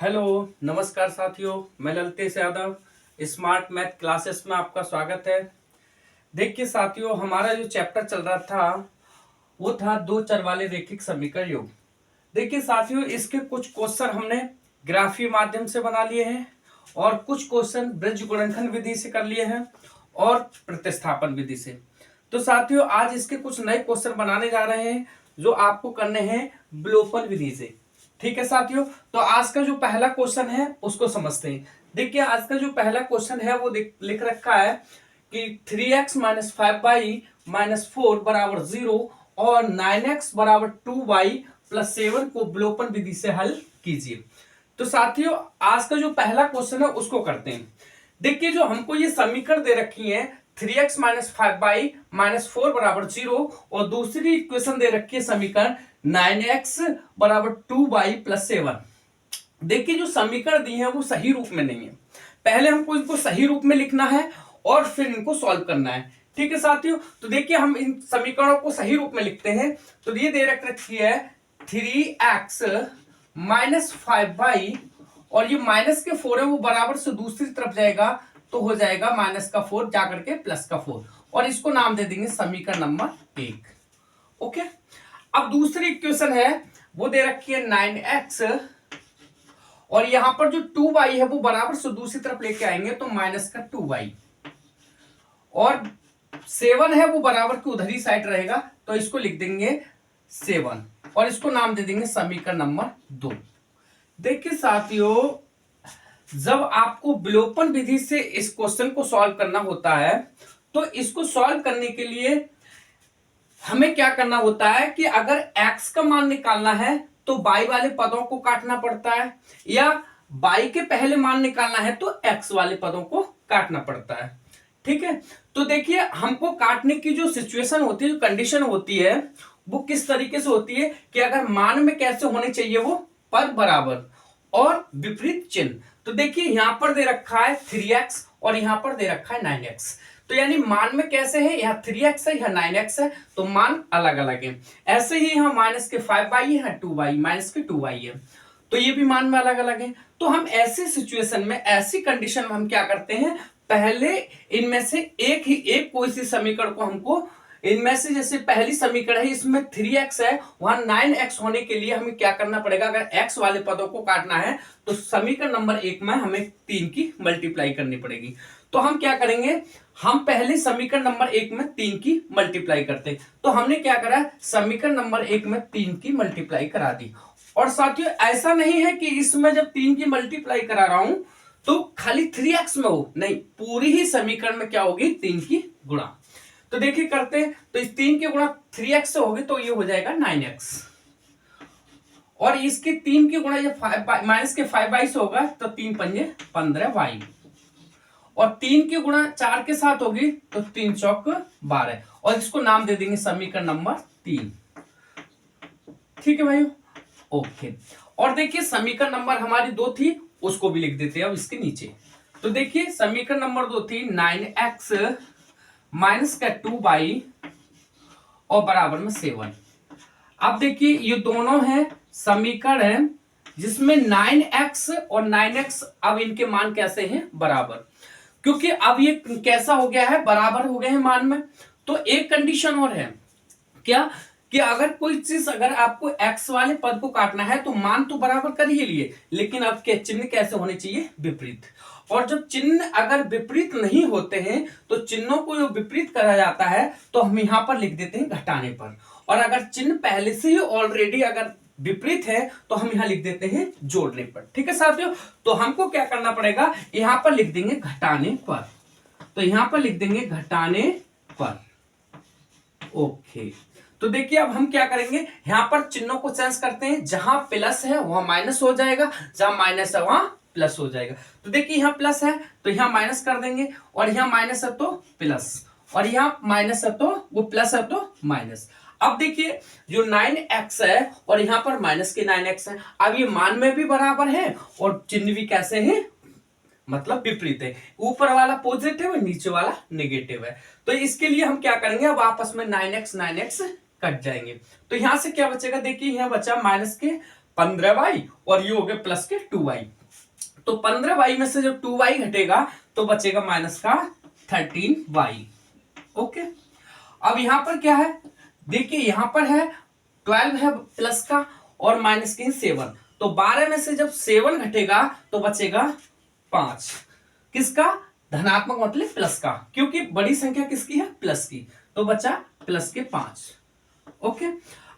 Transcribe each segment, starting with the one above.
Hello, नमस्कार साथियों। मैं Lalitesh Yadav smart math classes में आपका स्वागत है। देखिए साथियों, हमारा जो चैप्टर चल रहा था वो था दो चर वाले रैखिक समीकरण योग। देखिए साथियों, इसके कुछ क्वेश्चन हमने ग्राफीय माध्यम से बना लिए हैं और कुछ क्वेश्चन वृत्त गुणनखंड विधि से कर लिए हैं और प्रतिस्थापन विधि से। तो साथियों, आज इसके कुछ नए क्वेश्चन बनाने जा रहे हैं जो आपको करने हैं विलोपन विधि से। ठीक है साथियों, तो आज का जो पहला क्वेश्चन है उसको समझते हैं। देखिए, आज का जो पहला क्वेश्चन है वो लिख रखा है कि 3x माइनस 5y-4 बराबर 0 और 9x बराबर 2y प्लस 7 को विलोपन विधि से हल कीजिए। तो साथियों, आज का जो पहला क्वेश्चन है उसको करते हैं। देखिए, जो हमको ये समीकरण दे रखी है 3x माइनस 5y-4 बराबर 0 और दूसरी इक्वेशन दे रखी है समीकरण 9x बराबर 2y प्लस 7। देखिए, जो समीकरण दी है वो सही रूप में नहीं है। पहले हमको इनको सही रूप में लिखना है और फिर इनको सॉल्व करना है। ठीक है साथियों, तो देखिए हम इन समीकरणों को सही रूप में लिखते हैं। तो ये दे रखी है 3x माइनस 5y और ये माइनस के 4 है वो बराबर से दूसरी तरफ जाएगा तो हो जाएगा माइनस का 4 जाकर के प्लस का 4 और इसको नाम दे देंगे समीकरण नंबर 1। ओके, अब दूसरी इक्वेशन है वो दे रखी है 9x और यहां पर जो 2y है वो बराबर से दूसरी तरफ लेके आएंगे तो माइनस का 2y और 7 है वो बराबर की उधर ही साइड रहेगा तो इसको लिख देंगे 7 और इसको नाम दे देंगे समीकरण नंबर 2। देखिए साथियों, जब आपको विलोपन विधि से इस क्वेश्चन को सॉल्व करना होता है तो इसको सॉल्व करने के लिए हमें क्या करना होता है कि अगर x का मान निकालना है तो y वाले पदों को काटना पड़ता है या y के पहले मान निकालना है तो x वाले पदों को काटना पड़ता है। ठीक है, तो देखिए हमको काटने की जो सिचुएशन होती है, जो कंडीशन होती है वो किस तरीके से होती है कि अगर मान में कैसे होने चाहिए वो पद बराबर और विपरीत चिन्ह। तो देखिए यहां पर दे रखा है 3x और यहां पर दे रखा है 9x, तो यानी मान में कैसे है, यहाँ 3x है यहाँ 9x है तो मान अलग अलग है। ऐसे ही यहाँ माइनस के 5y है यहाँ 2y माइनस के 2y है तो ये भी मान में अलग अलग है। तो हम ऐसी सिचुएशन में, ऐसी कंडीशन में हम क्या करते हैं, पहले इनमें से एक कोई सी समीकरण को हमको, इनमें से जैसे पहली समीकरण है इसमें 3x है वहां 9x होने के लिए हमें क्या करना पड़ेगा, अगर x वाले पदों को काटना है तो समीकरण नंबर 1 में हमें 3 की मल्टीप्लाई करनी पड़ेगी। तो हम क्या करेंगे, हम पहले समीकरण नंबर 1 में 3 की मल्टीप्लाई करते, तो हमने क्या करा, समीकरण नंबर 1 में 3 की मल्टीप्लाई करा दी। और साथियों ऐसा नहीं है कि इसमें जब 3 की मल्टीप्लाई करा रहा हूं तो खाली 3x में हो, नहीं, पूरी ही समीकरण में क्या होगी, 3 की गुणा। तो देखिए करते हैं, तो इस 3 की गुणा 3x से होगी तो ये हो जाएगा 9x और इसके 3 की गुणा ये माइनस के 5y से होगा तो 3 पंजे 15y और 3 की गुणा 4 के साथ होगी तो 3 चौक 12 और इसको नाम दे देंगे समीकरण नंबर 3। ठीक है भाई, ओके। और देखिए समीकरण नंबर हमारी 2 थी उसको भी लिख देते हैं अब इसके नीचे। तो देखिए समीकरण नंबर 2 थी 9x माइनस का 2y और बराबर में 7। अब देखिए ये दोनों हैं समीकरण है जिसमें 9x और 9x अब इनके मान कैसे हैं, बराबर, क्योंकि अब ये कैसा हो गया है, बराबर हो गए हैं मान में। तो एक कंडीशन और है क्या, कि अगर कोई चीज, अगर आपको x वाले पद को काटना है तो मान तो बराबर कर ही लिए, लेकिन अब के चिन्ह कैसे होने चाहिए, विपरीत। और जब चिन्ह अगर विपरीत नहीं होते हैं तो चिन्हों को जो विपरीत करा जाता है तो हम यहां पर लिख देते हैं घटाने पर, और अगर चिन्ह पहले से ही ऑलरेडी अगर विपरीत है तो हम यहां लिख देते हैं जोड़ने पर। ठीक है साथियों, तो हमको क्या करना पड़ेगा, यहां पर लिख देंगे घटाने पर, तो यहां पर लिख देंगे घटाने पर। ओके, तो देखिए अब हम क्या करेंगे, यहां पर चिन्हों को चेंज करते हैं, जहां प्लस है वहां माइनस हो जाएगा, जहां माइनस है वहां प्लस हो जाएगा। तो देखिए यहां प्लस है तो यहां माइनस कर देंगे और यहां माइनस है तो प्लस और यहां माइनस है तो वो प्लस है तो माइनस। अब देखिए जो 9x है और यहां पर माइनस के 9x है, अब ये मान में भी बराबर है और चिन्ह भी कैसे है, मतलब विपरीत है, ऊपर वाला पॉजिटिव है नीचे वाला नेगेटिव है। तो इसके लिए हम क्या करेंगे, अब आपस में 9x 9x कट जाएंगे तो यहां से क्या बचेगा, देखिए यहां बचा माइनस के 15y और ये हो गए प्लस के 2y। तो 15y में से जब 2y घटेगा तो बचेगा माइनस का 13y। ओके, अब यहां पर क्या है, देखिए यहां पर है 12 है प्लस का और माइनस के 7, तो 12 में से जब 7 घटेगा तो बचेगा 5। किसका? धनात्मक मतलब प्लस का, क्योंकि बड़ी संख्या किसकी है? प्लस की, तो बचा प्लस के 5। ओके,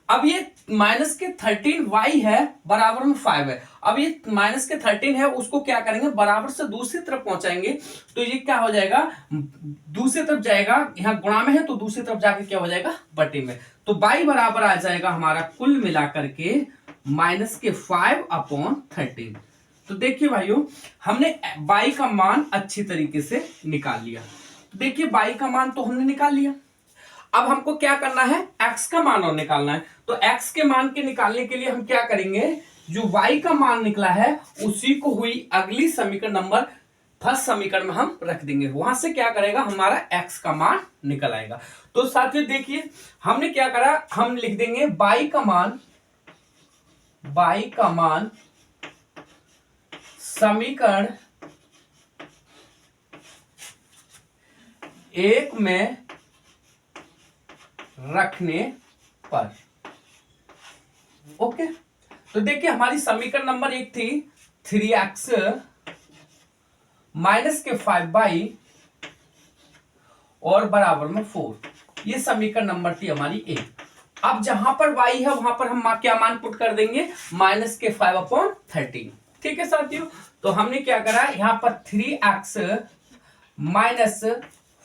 अब ये माइनस के 13y है बराबर में 5 है। अब ये माइनस के 13 है, उसको क्या करेंगे, बराबर से दूसरी तरफ पहुंचाएंगे, तो ये क्या हो जाएगा, दूसरी तरफ जाएगा, यहां गुणा में है तो दूसरी तरफ जाके क्या हो जाएगा, बटे में। तो y बराबर आ जाएगा हमारा कुल मिलाकर के माइनस के 5/13। तो देखिए भाइयों, हमने y का मान अच्छी तरीके से निकाल लिया। देखिए y का मान तो हमने निकाल लिया, अब हमको क्या करना है, x का मान और निकालना है। तो x के मान के निकालने के लिए हम क्या करेंगे, जो y का मान निकला है उसी को हुई अगली समीकरण नंबर फर्स्ट समीकरण में हम रख देंगे, वहां से क्या करेगा, हमारा x का मान निकल आएगा। तो साथियों देखिए हमने क्या करा, हम लिख देंगे y का मान समीकरण 1 में रखने पर। ओके, तो देखिए हमारी समीकरण नंबर 1 थी 3x माइनस के 5y और बराबर में 4, ये समीकरण नंबर थी हमारी 1। अब जहां पर y है वहां पर हम क्या मान पुट कर देंगे, माइनस के 5/13। ठीक है साथियों, तो हमने क्या करा, यहां पर 3x माइनस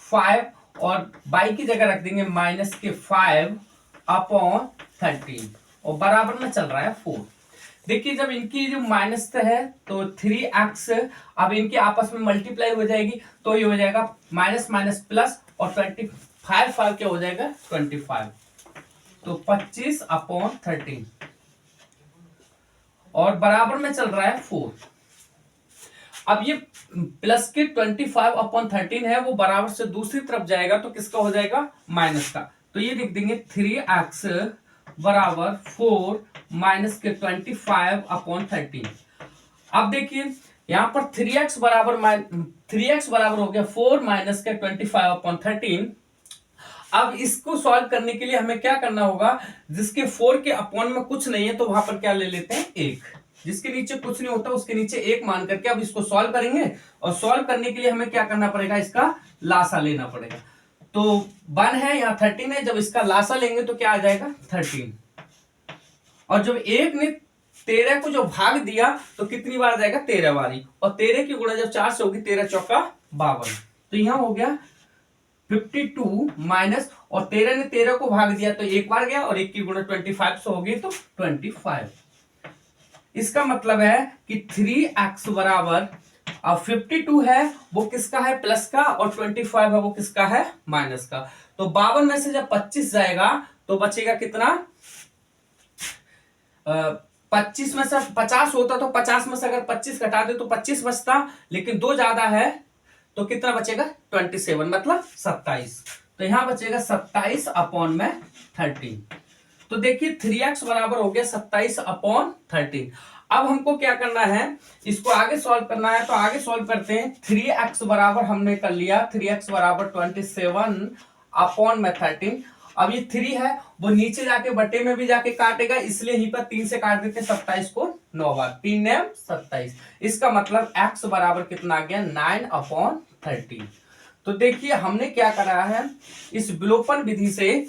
5 और y की जगह रख देंगे माइनस के 5/13 और बराबर में चल रहा है 4। देखिए जब इनकी जो माइनस है तो 3x अब इनकी आपस में मल्टीप्लाई हो जाएगी, तो ये हो जाएगा माइनस माइनस प्लस और 25 क्या हो जाएगा 25, तो 25/13 और बराबर में चल रहा है 4। अब ये प्लस के 25/13 है, वो बराबर से दूसरी तरफ जाएगा तो किसका हो जाएगा, माइनस का। तो ये लिख देंगे 3x बराबर 4 माइनस के 25/13। अब देखिए यहां पर 3x बराबर हो गया 4 माइनस के 25/13। अब इसको सॉल्व करने के लिए हमें क्या करना होगा, जिसके 4 के अपॉन में कुछ नहीं है तो वहां पर क्या ले लेते हैं 1, जिसके नीचे कुछ नहीं होता उसके नीचे 1 मान करके अब इसको सॉल्व करेंगे। और सॉल्व करने के लिए हमें क्या करना पड़ेगा, इसका लासा लेना पड़ेगा। तो 1 है, यहाँ 13 है, जब इसका लासा लेंगे तो क्या आ जाएगा 13, और जब 1 ने 13 को जो भाग दिया तो कितनी बार जाएगा, 13 बारी, और 13 की गुणा जब 4 से होगी 13 चौका 52, तो यहां हो गया 52 माइनस, और 13 ने 13 को भाग दिया तो एक बार गया, और 1 की गुणा 25 से होगी तो 25। इसका मतलब है कि 3x बराबर 52 है वो किसका है, प्लस का, और 25 है वो किसका है, माइनस का। तो 52 में से जब 25 जाएगा तो बचेगा कितना, 25 में से 50 होता तो 50 में से अगर 25 घटा दे तो 25 बचता, लेकिन 2 ज्यादा है तो कितना बचेगा 27, मतलब 27। तो यहां बचेगा 27/13। तो देखिए 3x बराबर हो गया 27/13। अब हमको क्या करना है, इसको आगे सॉल्व करना है, तो आगे सॉल्व करते हैं। 3x बराबर हमने कर लिया, 3x बराबर 27/13। अब ये 3 है वो नीचे जाके बटे में भी जाके काटेगा, इसलिए यहीं पर 3 से काट देते हैं 27 को 9 बार, 3 ने 27। इसका मतलब x बराबर कितना आ गया 9/13। तो देखिए हमने क्या करा है, इस विलोपन विधि से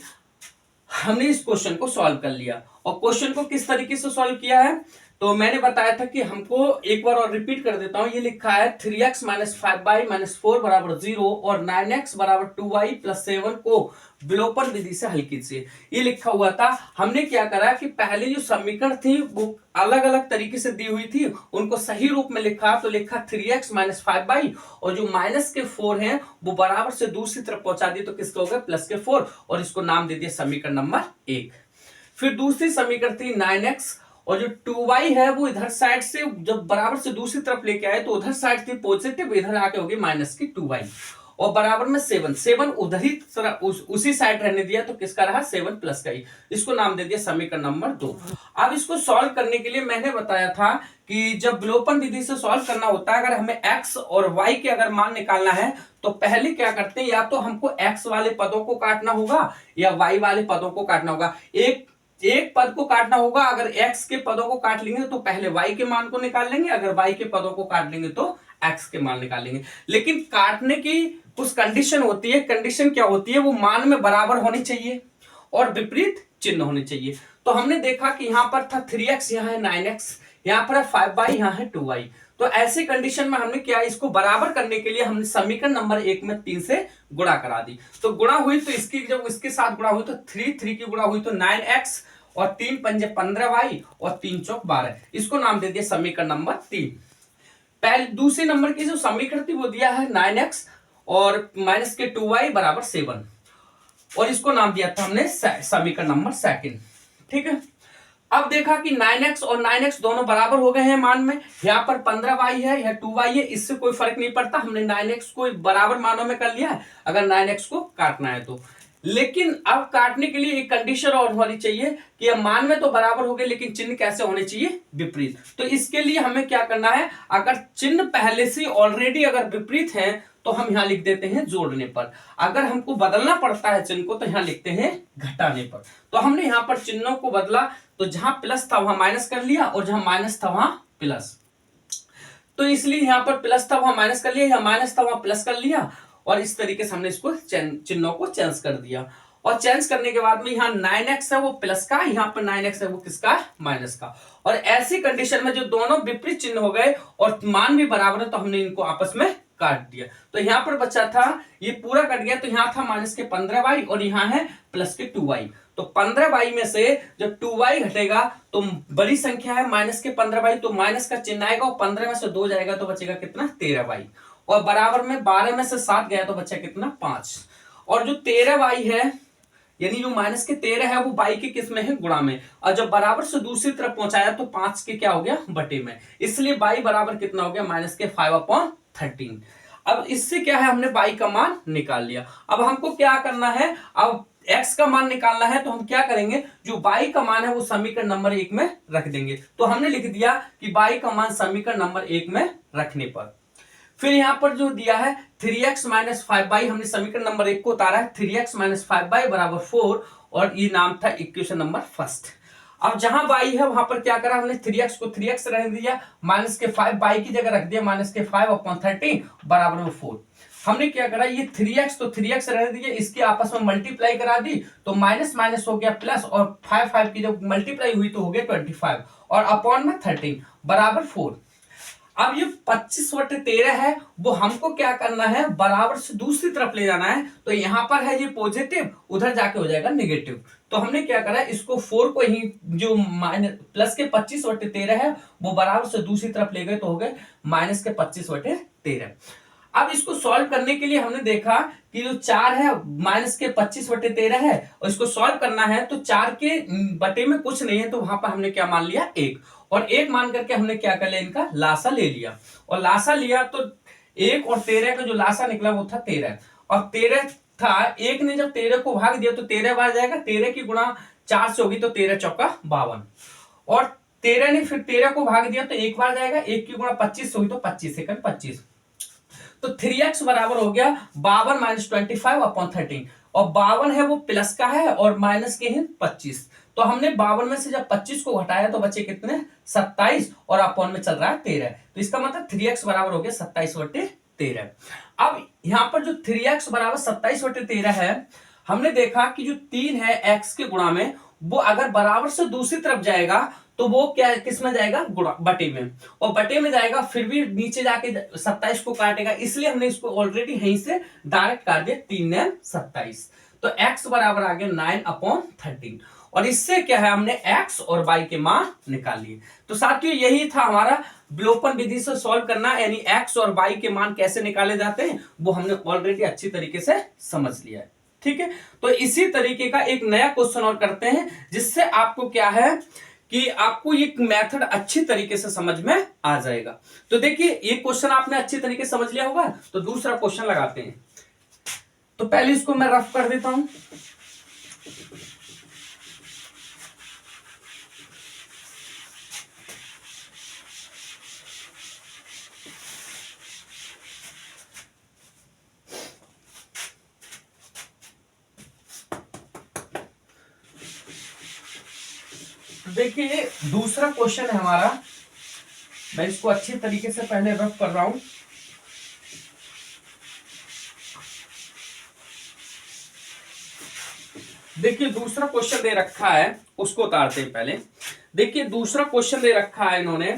हमने इस क्वेश्चन को सॉल्व कर लिया। और क्वेश्चन को किस तरीके से सॉल्व किया है, तो मैंने बताया था कि हमको एक बार और रिपीट कर देता हूं। ये लिखा है 3x माइनस 5y माइनस 4 बराबर 0 और 9x बराबर 2y प्लस 7 को विलोपन विधि से हल कीजिए, ये लिखा हुआ था। हमने क्या करा कि पहले जो समीकरण थी वो अलग अलग तरीके से दी हुई थी, उनको सही रूप में लिखा, तो लिखा 3x माइनस 5y, और जो माइनस के 4 हैं वो बराबर से दूसरी तरफ पहुंचा दिए तो किसका हो गया प्लस के 4, और इसको नाम दे दिया समीकरण नंबर 1। फिर दूसरी समीकरण थी 9x, और जो 2y है वो इधर साइड से जब बराबर से दूसरी तरफ लेके आए तो उधर साइड थी पॉजिटिव, इधर आके होगी माइनस की 2y। और बराबर में 7, 7 उधर ही उसी साइड रहने दिया, तो किसका रहा 7 प्लस का ही, इसको नाम दे दिया समीकरण नंबर 2। अब इसको सॉल्व करने के लिए मैंने बताया था कि जब विलोपन विधि से सॉल्व करना होता है, अगर हमें x और y के अगर मान निकालना है तो पहले क्या करते हैं, या तो हमको x वाले पदों को काटना होगा या y वाले पदों को काटना होगा। एक पद को काटना होगा, अगर x के पदों को काट लेंगे तो पहले y के मान को निकाल लेंगे, अगर y के पदों को काट लेंगे तो x के मान निकाल लेंगे। लेकिन काटने की कुछ कंडीशन होती है, कंडीशन क्या होती है, वो मान में बराबर होनी चाहिए और विपरीत चिन्ह होने चाहिए। तो हमने देखा कि यहां पर था 3x, यहां है 9x, यहां पर है 5y, यहां है 2y। तो ऐसे कंडीशन में हमने क्या, इसको बराबर करने के लिए हमने समीकरण नंबर 1 में 3 से गुणा करा दी। तो गुणा हुई तो इसकी, जब इसके साथ गुणा हुई तो 3 की गुणा हुई तो 9x और 3 पंजे 15y और 3 चौक 12, इसको नाम दे दिया समीकरण नंबर 3। पहले दूसरे नंबर की जो समीकरण थी वो दिया है 9x और माइनस के 2y बराबर 7, और इसको नाम दिया था हमने समीकरण नंबर 2। ठीक है, अब देखा कि 9x और 9x दोनों बराबर हो गए हैं मान में, यहाँ पर 15y है, यह 2y है, इससे कोई फर्क नहीं पड़ता, हमने 9x को बराबर मानों में कर लिया है अगर 9x को काटना है तो। लेकिन अब काटने के लिए एक कंडीशन और होनी चाहिए कि अब मान में तो बराबर हो गए, लेकिन चिन्ह कैसे होने चाहिए, विपरीत। तो इसके लिए हमें क्या करना है, अगर चिन्ह पहले से ऑलरेडी अगर विपरीत है तो हम यहां लिख देते हैं जोड़ने पर, अगर हमको बदलना पड़ता है चिन्ह को तो यहां लिखते हैं घटाने पर। तो हमने यहां पर चिन्हों को बदला, तो जहां प्लस था वहां माइनस कर लिया और जहां माइनस था वहां प्लस, तो इसलिए यहां पर प्लस था वहां माइनस कर लिया, यहां माइनस था वहां प्लस कर लिया, और इस तरीके से हमने इसको चिन्हों को चेंज कर दिया। और चेंज करने के बाद में यहाँ 9x है वो प्लस का, यहाँ पर 9x है वो किसका, माइनस का। और ऐसी कंडीशन में जो दोनों विपरीत चिन्ह हो गए और मान भी बराबर है तो हमने इनको आपस में काट दिया। तो यहाँ पर बचा था, ये पूरा कट गया, तो यहाँ था माइनस के 15y और यहाँ है प्लस के 2y। तो 15y में से जब 2y घटेगा तो बड़ी संख्या है माइनस के 15y, तो माइनस का चिन्ह आएगा और 15 में से 2 जाएगा तो बचेगा कितना, 13y, और बराबर में 12 में से 7 गया तो बचा कितना, 5। और जो 13y है, यानी जो माइनस के 13 है वो बाई के किस में है, गुणा में, और जब बराबर से दूसरी तरफ पहुंचाया तो 5 के क्या हो गया, बटे में, इसलिए बाई बराबर कितना हो गया, माइनस के 5/13। अब इससे क्या है, हमने बाई का मान निकाल लिया। अब हमको क्या करना है, अब x का मान निकालना है, तो हम क्या करेंगे, जो बाई का मान है वो समीकरण नंबर 1 में रख देंगे। तो हमने लिख दिया कि बाई का मान समीकरण नंबर 1 में रखने पर, फिर यहां पर जो दिया है 3x माइनस 5y, हमने समीकरण नंबर 1 को उतारा है, 3x माइनस 5y बराबर 4, और ये नाम था इक्वेशन नंबर फर्स्ट। अब जहां y है वहां पर क्या करा हमने, 3x को 3x रहने दिया, माइनस के 5y की जगह रख दिया माइनस के 5/13 बराबर में 4। हमने क्या करा, ये 3x तो 3x रहने दिया, इसके आपस में मल्टीप्लाई करा दी, तो माइनस माइनस हो गया प्लस, और 5 की जब मल्टीप्लाई हुई तो हो गया 25, और अपॉन में 13 बराबर 4। अब ये 25/13 है, वो हमको क्या करना है, बराबर से दूसरी तरफ ले जाना है। तो यहां पर है ये पॉजिटिव, उधर जाके हो जाएगा नेगेटिव। तो हमने क्या करा, इसको 4 को ही जो माइनस प्लस के 25/13 है वो बराबर से दूसरी तरफ ले गए तो हो गए माइनस के 25/13। अब इसको सॉल्व करने के लिए हमने देखा कि जो 4 है माइनस के 25/13 है, और इसको सॉल्व करना है तो 4 के बटे में कुछ नहीं है, तो वहां पर हमने क्या मान लिया, 1, और 1 मान करके हमने क्या कर लिया, इनका लासा ले लिया, और लासा लिया तो 1 और 13 का जो लासा निकला वो था 13, और 13 था, 1 ने जब 13 को भाग दिया तो 13 बार जाएगा, 13 की गुणा 4 से होगी तो 13 चौका 52, और 13 ने फिर 13 को भाग दिया तो 1 बार जाएगा, 1 की गुणा 25 से होगी तो 25 सेकंड 25, तो 3x बराबर हो गया 52 माइनस 25/13, और 52 है वो प्लस का है और माइनस के हैं 25। तो हमने 52 में से जब 25 को घटाया तो बचे कितने, 27, और अपॉन में चल रहा है 13, तो इसका मतलब 3x बराबर हो गया 27/13। अब यहां पर जो 3x बराबर 27/13 है, हमने देखा कि जो 3 है x के गुणा में, वो अगर बराबर से दूसरी तरफ जाएगा तो वो क्या किस में जाएगा, गुणा बटे में, और बटे में जाएगा फिर भी नीचे जाके 27 को काटेगा, इसलिए हमने इसको ऑलरेडी यहीं से डायरेक्ट काट दिया, 3 ने 27, तो x बराबर आ गया 9/13, और इससे क्या है, हमने x और y के मान निकाल लिए। तो साथियों यही था हमारा विलोपन विधि से सॉल्व करना, यानी x और y के मान कैसे निकाले जाते हैं वो हमने ऑलरेडी अच्छी तरीके से समझ लिया है। ठीक है, तो इसी तरीके का एक नया क्वेश्चन और करते हैं, जिससे आपको क्या है कि आपको ये मेथड अच्छी तरीके से समझ में आ जाएगा। तो देखिए ये क्वेश्चन आपने अच्छी तरीके से समझ लिया होगा, तो दूसरा क्वेश्चन लगाते हैं। तो पहले इसको मैं रफ कर देता हूं। देखिए दूसरा क्वेश्चन है हमारा, मैं इसको अच्छे तरीके से पहले रफ कर रहा हूं। देखिए दूसरा क्वेश्चन दे रखा है, उसको उतारते हैं पहले। देखिए दूसरा क्वेश्चन दे रखा है इन्होंने,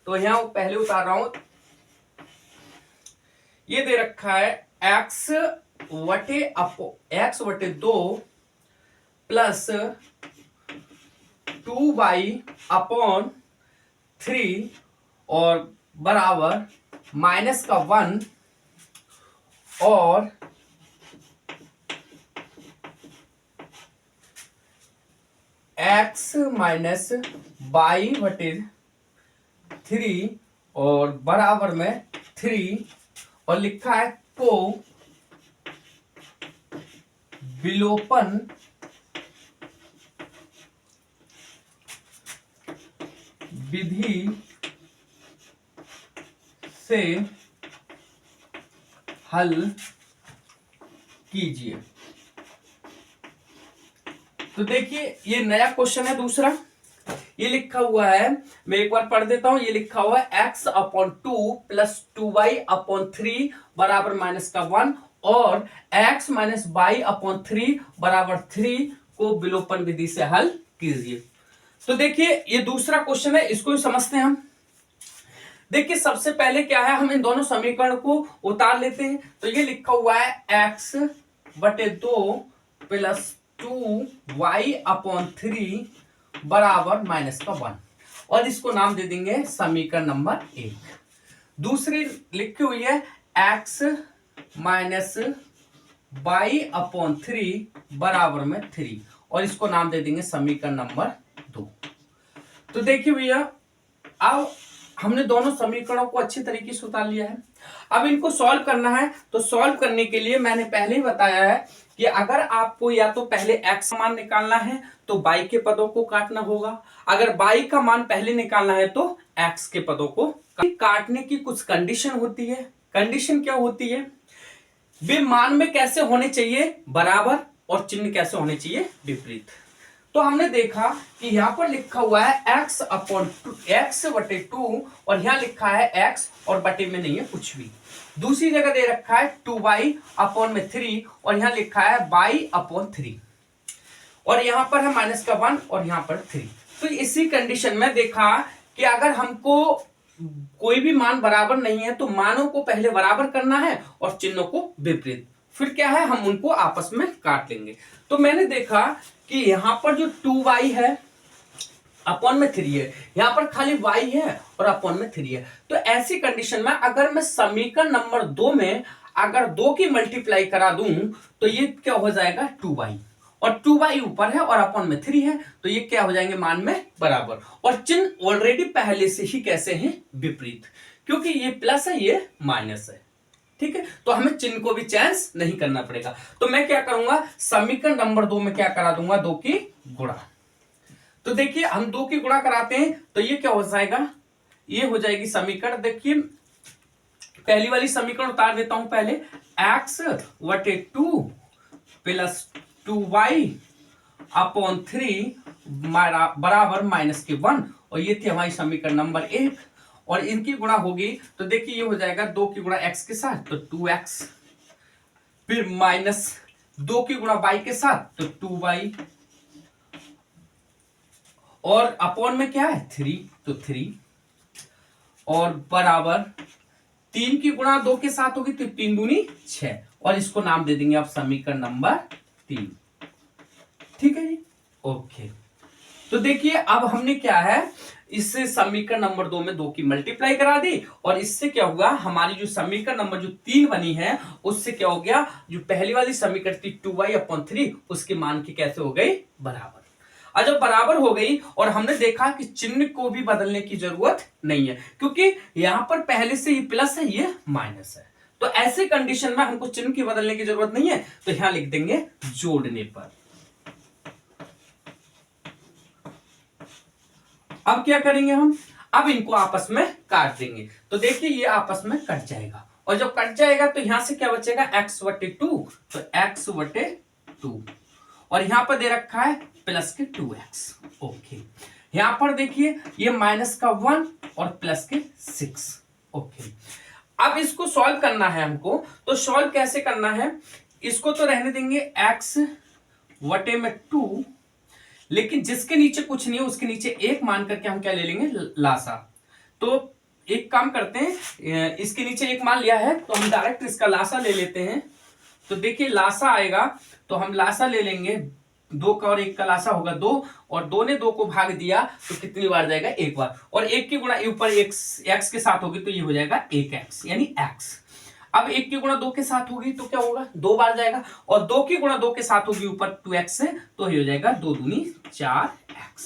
तो यहां पहले उतार रहा हूं। ये दे रखा है एक्स बटे 2 प्लस 2y/3 और बराबर -1 और x - y/3 और बराबर में 3 और लिखा है को विलोपन विधि से हल कीजिए। तो देखिए ये नया क्वेश्चन है दूसरा। ये लिखा हुआ है, मैं एक बार पढ़ देता हूं। ये लिखा हुआ है x/2 प्लस 2y/3 बराबर -1 और x - y/3 बराबर 3 को विलोपन विधि से हल कीजिए। तो देखिए ये दूसरा क्वेश्चन है, इसको भी समझते हैं हम। देखिए सबसे पहले क्या है, हम इन दोनों समीकरण को उतार लेते हैं। तो ये लिखा हुआ है x/2 प्लस 2y/3 बराबर -1 और इसको नाम दे देंगे समीकरण नंबर 1। दूसरी लिखी हुई है x - y/3 बराबर में 3 और इसको नाम दे देंगे समीकरण नंबर 2। तो देखिए भैया अब हमने दोनों समीकरणों को अच्छी तरीके से उतार लिया है। अब इनको सॉल्व करना है। तो सॉल्व करने के लिए मैंने पहले ही बताया है कि अगर आपको या तो पहले x मान निकालना है तो y के पदों को काटना होगा, अगर y का मान पहले निकालना है तो x के पदों को काटने की कुछ कंडीशन होती है। कंडीशन क्या होती है, वे मान में कैसे होने चाहिए बराबर और चिन्ह कैसे होने चाहिए विपरीत। तो हमने देखा कि यहां पर लिखा हुआ है x/2 और यहां लिखा है x और बटे में नहीं है कुछ भी। दूसरी जगह दे रखा है 2y/3 और यहां लिखा है y/3 और यहां पर है -1 और यहां पर 3। तो इसी कंडीशन में देखा कि अगर हमको कोई भी मान बराबर नहीं है तो मानों को पहले बराबर करना है और चिन्हों को विपरीत, फिर क्या है हम उनको आपस में काट लेंगे। तो मैंने देखा कि यहां पर जो 2y है अपॉन में 3 है, यहां पर खाली y है और अपॉन में 3 है। तो ऐसी कंडीशन में अगर मैं समीकरण नंबर 2 में अगर 2 की मल्टीप्लाई करा दूं तो ये क्या हो जाएगा 2y और 2y ऊपर है और अपॉन में 3 है, तो ये क्या हो जाएंगे मान में बराबर और चिन्ह ऑलरेडी पहले से ही कैसे हैं विपरीत, क्योंकि ये प्लस है ये माइनस है। ठीक है, तो हमें चिन्ह को भी चेंज नहीं करना पड़ेगा। तो मैं क्या करूंगा समीकरण नंबर 2 में क्या करा दूंगा 2 की गुणा। तो देखिए हम 2 की गुणा कराते हैं तो ये क्या हो जाएगा, ये हो जाएगी समीकरण। देखिए पहली वाली समीकरण उतार देता हूं पहले, x/2 प्लस 2y/3 बराबर -1 और ये थी हमारी समीकरण नंबर 1 और इनकी गुणा होगी तो देखिए ये हो जाएगा 2 की गुणा x के साथ तो 2x, फिर -2 की गुणा y के साथ तो 2y और अपॉन में क्या है 3 तो 3 और बराबर 3 की गुणा 2 के साथ होगी तो 3 दूनी 6 और इसको नाम दे देंगे आप समीकरण नंबर 3। ठीक है जी, ओके। तो देखिए अब हमने क्या है इससे समीकरण नंबर 2 में 2 की मल्टीप्लाई करा दी और इससे क्या हुआ हमारी जो समीकरण नंबर जो 3 बनी है उससे क्या हो गया जो पहली वाली समीकरण थी 2y/3 उसके मान की कैसे हो गई बराबर। और जब बराबर हो गई और हमने देखा कि चिन्ह को भी बदलने की जरूरत नहीं है क्योंकि यहां पर पहले से ये प्लस है ये माइनस है, तो ऐसे कंडीशन में हमको चिन्ह की बदलने की जरूरत नहीं है, तो यहां लिख देंगे जोड़ने पर। अब क्या करेंगे हम, अब इनको आपस में काट देंगे। तो देखिए ये आपस में कट जाएगा, और जब कट जाएगा तो यहां से क्या बचेगा, x बटे 2, तो x बटे 2, और यहां पर दे रखा है प्लस के 2x। ओके, यहां पर देखिए ये माइनस का 1 और प्लस के 6। ओके, अब इसको सॉल्व करना है हमको, तो सॉल्व कैसे करना है, इसको तो रहने देंगे x बटे में 2, लेकिन जिसके नीचे कुछ नहीं है उसके नीचे एक मान करके हम क्या ले लेंगे, लासा। तो एक काम करते हैं, इसके नीचे एक मान लिया है तो हम डायरेक्ट इसका लासा ले लेते हैं। तो देखिए लासा आएगा, तो हम लासा ले लेंगे, 2 का और 1 का लासा होगा 2, और 2 ने 2 को भाग दिया तो कितनी बार जाएगा, एक बार, और 1 की गुणा ऊपर x के साथ होगी तो ये हो जाएगा 1x यानी x। अब 1 की गुणा 2 के साथ होगी तो क्या होगा, 2 बार जाएगा, और 2 की गुणा 2 के साथ होगी ऊपर 2x से, तो ये हो जाएगा 2 दूनी 4x।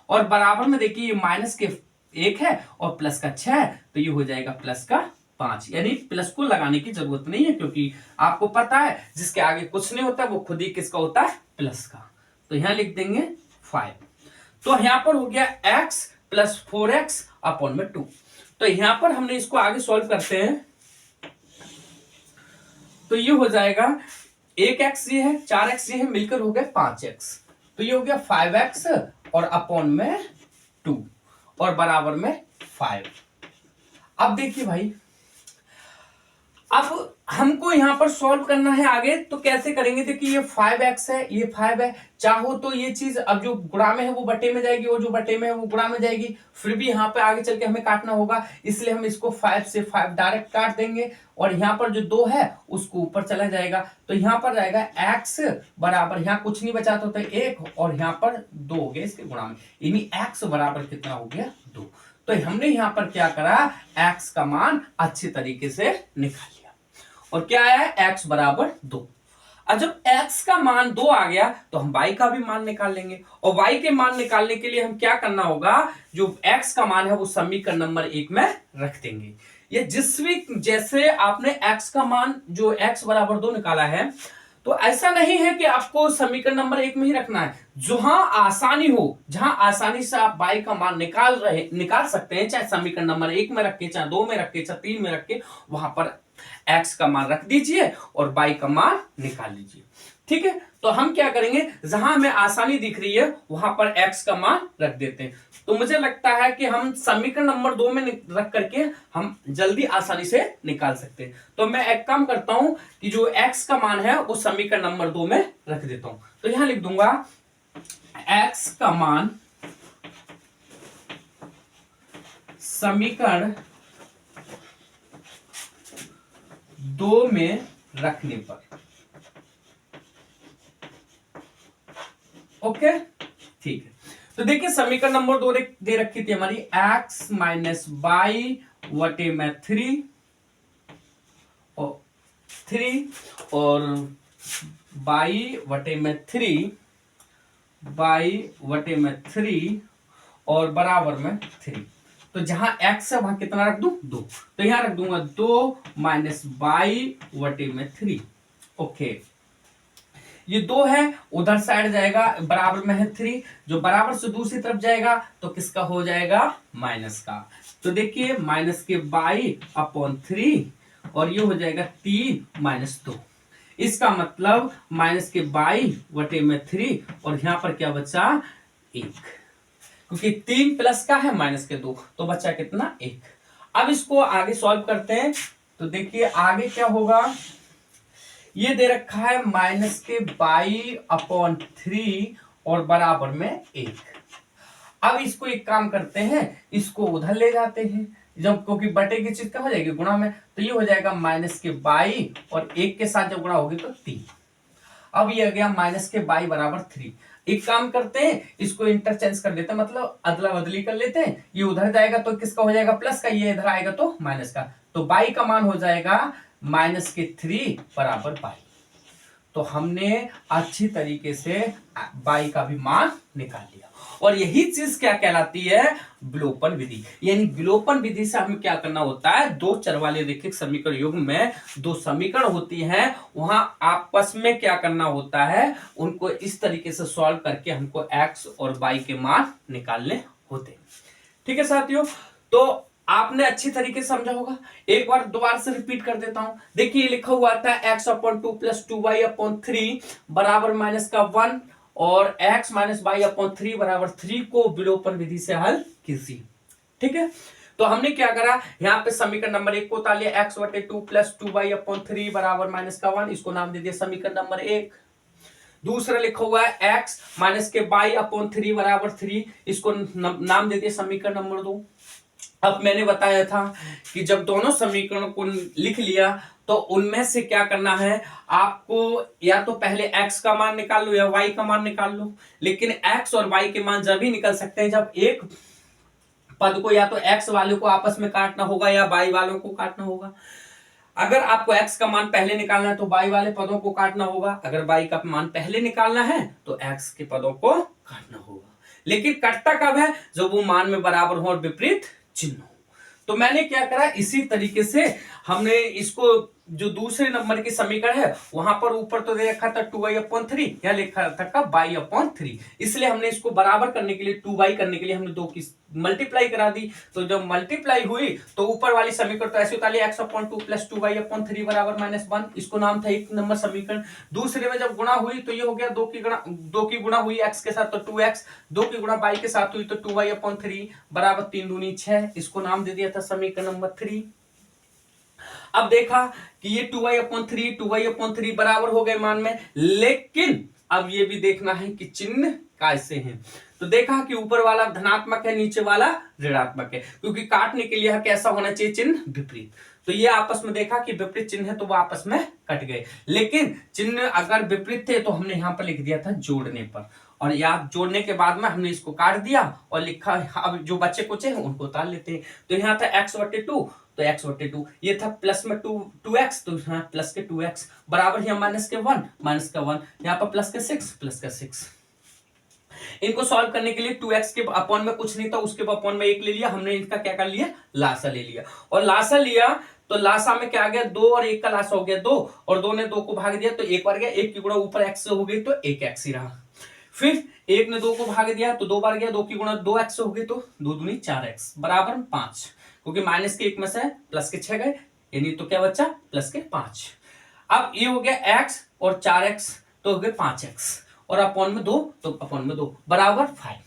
और बराबर में देखिए ये माइनस के 1 है और प्लस का 6 है, तो ये हो जाएगा प्लस का 5, यानी प्लस को लगाने की जरूरत नहीं है, क्योंकि आपको पता है जिसके आगे कुछ नहीं होता वो खुद ही किसका होता है, प्लस का। तो यहां लिख देंगे 5। तो यहां पर हो गया x प्लस 4x अपॉन में 2। तो यहां पर हमने इसको आगे सॉल्व करते हैं, तो ये हो जाएगा 1x ये है, 4x ये है, मिलकर हो गया 5x। तो ये हो गया 5x और अपॉन में 2 और बराबर में 5। अब देखिए भाई, अब हमको यहां पर सॉल्व करना है आगे, तो कैसे करेंगे, देखिए ये 5x है, ये 5 है, चाहो तो ये चीज अब जो गुणा में है वो बटे में जाएगी, और जो बटे में है वो गुणा में जाएगी, फिर भी यहाँ पे आगे चल के हमें काटना होगा, इसलिए हम इसको 5 से 5 डायरेक्ट काट देंगे, और यहाँ पर जो 2 है उसको ऊपर चला जाएगा, तो यहाँ पर जाएगा x बराबर, यहाँ कुछ नहीं बचा तो 1, और यहाँ पर 2 हो गया इसके गुणा में, यानी x बराबर कितना हो गया, 2। तो हमने यहाँ पर क्या करा, x का मान अच्छे तरीके से निकाल लिया, और क्या आया है, x बराबर 2। अब जब x का मान 2 आ गया तो हम y का भी मान निकाल लेंगे, और y के मान निकालने के लिए हम क्या करना होगा, जो x का मान है वो समीकरण नंबर 1 में रख देंगे। ये जिस भी, जैसे आपने x का मान जो x बराबर 2 निकाला है, तो ऐसा नहीं है कि आपको समीकरण नंबर 1 में ही रखना है, जहां आसानी हो, जहां आसानी से आप y का मान निकाल सकते हैं, चाहे समीकरण नंबर 1 में रख के, चाहे 2 में रख के, चाहे 3 में रख के, वहां पर x का मान रख दीजिए और y का मान निकाल लीजिए। ठीक है, तो हम क्या करेंगे, जहां हमें आसानी दिख रही है वहां पर x का मान रख देते हैं। तो मुझे लगता है कि हम समीकरण नंबर 2 में रख करके हम जल्दी आसानी से निकाल सकते हैं। तो मैं एक काम करता हूं कि जो x का मान है वो समीकरण नंबर 2 में रख देता हूं। तो यहां लिख दूंगा x का मान समीकरण 2 में रखने पर। ओके, ठीक है। तो देखिए समीकरण नंबर 2 दे रखी थी हमारी, x माइनस बाई वटे में 3 और बाई वटे में 3 और बराबर में 3। तो जहां x है वहां कितना रख दूं, 2। तो यहां रख दूंगा 2 माइनस बाई वटे में 3। ओके, ये 2 है, उधर साइड जाएगा, बराबर में है 3, जो बराबर से दूसरी तरफ जाएगा तो किसका हो जाएगा, माइनस का। तो देखिए माइनस के बाई अपॉन 3, और ये हो जाएगा 3 माइनस 2। इसका मतलब माइनस के बाई वटे में 3, और यहां पर क्या बचा, 1, क्योंकि 3 प्लस का है माइनस के 2, तो बचा कितना, 1। अब इसको आगे सॉल्व करते हैं, तो देखिए आगे क्या होगा, ये दे रखा है माइनस के बाई अपॉन 3 और बराबर में 1। अब इसको एक काम करते हैं, इसको उधर ले जाते हैं, जब क्योंकि बटे की चीज क्या हो जाएगी, गुणा में, तो ये हो जाएगा माइनस के बाई और 1 के साथ जब गुणा होगी तो 3। अब ये आ गया माइनस के बाई बराबर 3। एक काम करते हैं, इसको इंटरचेंज कर देते हैं, मतलब अदला बदली कर लेते हैं, ये उधर जाएगा तो किसका हो जाएगा, प्लस का, ये इधर आएगा तो माइनस का। तो बाई का मान हो जाएगा माइनस के 3 बराबर बाई। तो हमने अच्छी तरीके से y का भी मान निकाल लिया। और यही चीज क्या कहलाती है, विलोपन विधि। यानी विलोपन विधि से हमें क्या करना होता है, दो चर वाले रैखिक समीकरण युग्म में दो समीकरण होती हैं, वहां आपस में क्या करना होता है, उनको इस तरीके से सॉल्व करके हमको x और y के मान निकालने होते हैं। ठीक है साथियों, तो आपने अच्छी तरीके से समझा होगा। एक बार दोबारा से रिपीट कर देता हूं। देखिए लिखा हुआ था x/2 + 2y/3 बराबर माइनस का 1 और x - y/3 बराबर 3 को विलोपन विधि से हल कीजिए। ठीक है, तो हमने क्या करा, यहां पे समीकरण नंबर 1 को उतार लिया, x/2 + 2y/3 बराबर माइनस का 1, इसको नाम दे दिया समीकरण नंबर 1। दूसरा लिखा हुआ है x - y/3 बराबर 3, इसको नाम दे दिया समीकरण नंबर 2। अब मैंने बताया था कि जब दोनों समीकरणों को लिख लिया तो उनमें से क्या करना है आपको, या तो पहले x का मान निकाल लो या y का मान निकाल लो। लेकिन x और y के मान जब ही निकल सकते हैं जब एक पद को या तो x वाले को आपस में काटना होगा या y वालों को काटना होगा। अगर आपको x का मान पहले निकालना है तो y वाले पदों को काटना होगा, अगर y का मान पहले निकालना है तो x के पदों को काटना होगा। लेकिन कटता कब है, जब वो मान में बराबर हो और विपरीत चिन्ह हो। तो मैंने क्या करा, इसी तरीके से हमने इसको जो दूसरे नंबर की समीकरण है वहां पर ऊपर तो दे रखा था 2y/3, या लिखा था y/3, इसलिए हमने इसको बराबर करने के लिए 2y करने के लिए हमने दो की मल्टीप्लाई करा दी। तो जब मल्टीप्लाई हुई तो ऊपर वाली समीकरण तो ऐसे उतार लिया, x/2 + 2y/3 बराबर -1, इसको नाम था एक नंबर समीकरण। दूसरे में जब गुणा हुई तो ये हो गया दो की गुणा हुई x के साथ तो 2x, 2 की गुणा y के साथ हुई तो 2y/3 बराबर 3 दूनी 6, इसको नाम दे दिया था समीकरण नंबर 3। अब देखा कि ये 2y/3 बराबर हो गए मान में, लेकिन अब ये भी देखना है कि चिन्ह कैसे हैं। तो देखा कि ऊपर वाला धनात्मक है, नीचे वाला ऋणात्मक है, क्योंकि काटने के लिए कैसा होना चाहिए, चिन्ह विपरीत। तो ये आपस में देखा कि विपरीत चिन्ह है तो वो आपस में कट गए। लेकिन चिन्ह अगर विपरीत थे तो हमने यहां पर लिख दिया था जोड़ने पर, और याद जोड़ने के बाद में हमने इसको काट दिया और लिखा, अब जो बच्चे कुछ है उनको उतार लेते हैं। तो यहाँ था x/2 तो x/2, ये था प्लस में 2x तो यहाँ प्लस के 2x बराबर यहाँ माइनस के 1 यहाँ पर प्लस के 6 इनको सॉल्व करने के लिए 2x के अपॉन में कुछ नहीं था, उसके अपॉन में 1 ले लिया हमने, इनका क्या कर लिया, लासा ले लिया। और लासा लिया तो लासा में क्या आ गया, 2 और 1 का लासा हो गया 2, और 2 ने 2 को भाग दिया तो 1 बार गया, 1 की गुणा ऊपर x से हो गई तो 1x ही रहा। फिर 1 ने 2 को भाग दिया तो 2 बार गया, 2 की गुणा 2x हो गई तो 2 दूनी 4x बराबर 5, क्योंकि माइनस के 1 में से प्लस के 6 गए, यानी तो क्या बचा, प्लस के 5। अब ये हो गया x और 4x तो हो गए 5x, और अपॉन में 2 तो अपॉन में 2 बराबर 5।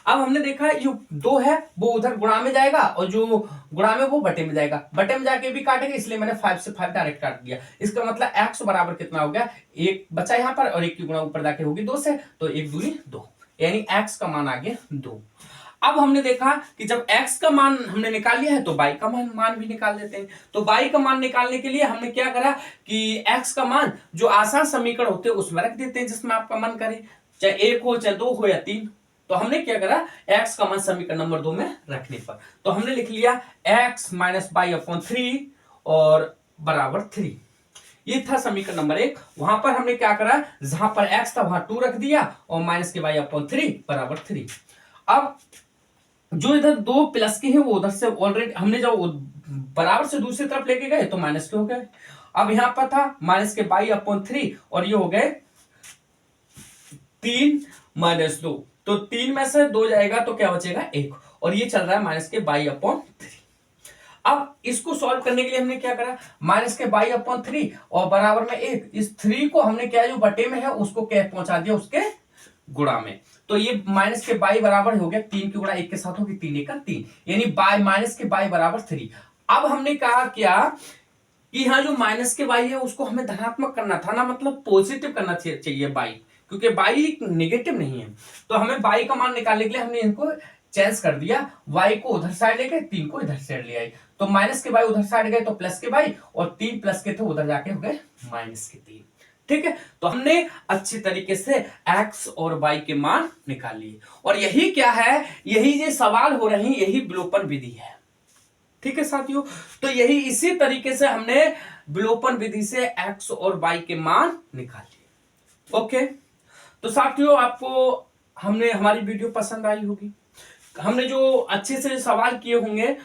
अब हमने देखा जो 2 है वो उधर गुणा में जाएगा और जो गुणा में वो बटे में जाएगा, बटे में जाके भी काटेगा, इसलिए मैंने 5 से 5 डायरेक्ट काट दिया। इसका मतलब x बराबर कितना हो गया, 1 बचा यहाँ पर, और 1 की गुणा ऊपर जाके होगी 2 से, तो 1 दूनी 2, यानी x का मान आ गया 2। अब हमने देखा कि जब x का मान हमने निकाल लिया है तो y का मान भी निकाल देते हैं। तो y का मान निकालने के लिए हमने क्या करा कि x का मान जो आसान समीकरण होते हैं उसमें रख देते हैं जिसमें आपका मन करे, चाहे 1 हो चाहे 2 हो या 3। तो हमने क्या करा, x का मान समीकरण नंबर 2 में रखने पर तो हमने लिख लिया x - y/3 और बराबर 3। ये था समीकरण नंबर 1। वहां पर हमने क्या करा, जहां पर x था वहां 2 रख दिया और माइनस के y/3 बराबर 3। अब जो इधर 2 प्लस के हैं वो उधर से ऑलरेडी हमने जब बराबर से दूसरी तरफ लेके गए तो माइनस के हो गए। अब यहां पर था माइनस के y/3 और ये हो गए 3 - 2, तो 3 में से 2 जाएगा तो क्या बचेगा 1, और ये चल रहा है माइनस के y/3। अब इसको सॉल्व करने के लिए हमने क्या करा, माइनस के y/3 और बराबर में 1, इस 3 को हमने क्या जो बटे में है उसको क्या पहुंचा दिया उसके गुणा में, तो ये माइनस के y बराबर हो गया 3 की गुणा 1 के साथ होगी 3 1 3, यानी माइनस के y बराबर 3। अब हमने कहा क्या कि यहाँ जो माइनस के y है उसको हमें धनात्मक करना था ना, मतलब पॉजिटिव करना चाहिए y, क्योंकि y नेगेटिव नहीं है। तो हमें y का मान निकालने के लिए हमने इनको चेंज कर दिया, y को उधर साइड ले गए 3 को इधर साइड ले आए, तो माइनस के y उधर साइड गए तो प्लस के y, और 3 प्लस के थे उधर जाके हो गए माइनस के 3। ठीक है, तो हमने अच्छी तरीके से x और y के मान निकाल लिए, और यही क्या है, यही जो सवाल हो रहे हैं यही विलोपन विधि है। ठीक है साथियों, तो यही इसी तरीके से हमने विलोपन विधि से x और y के मान निकाले। ओके, तो साथियों आपको हमने हमारी वीडियो पसंद आई होगी, हमने जो अच्छे से सवाल किए होंगे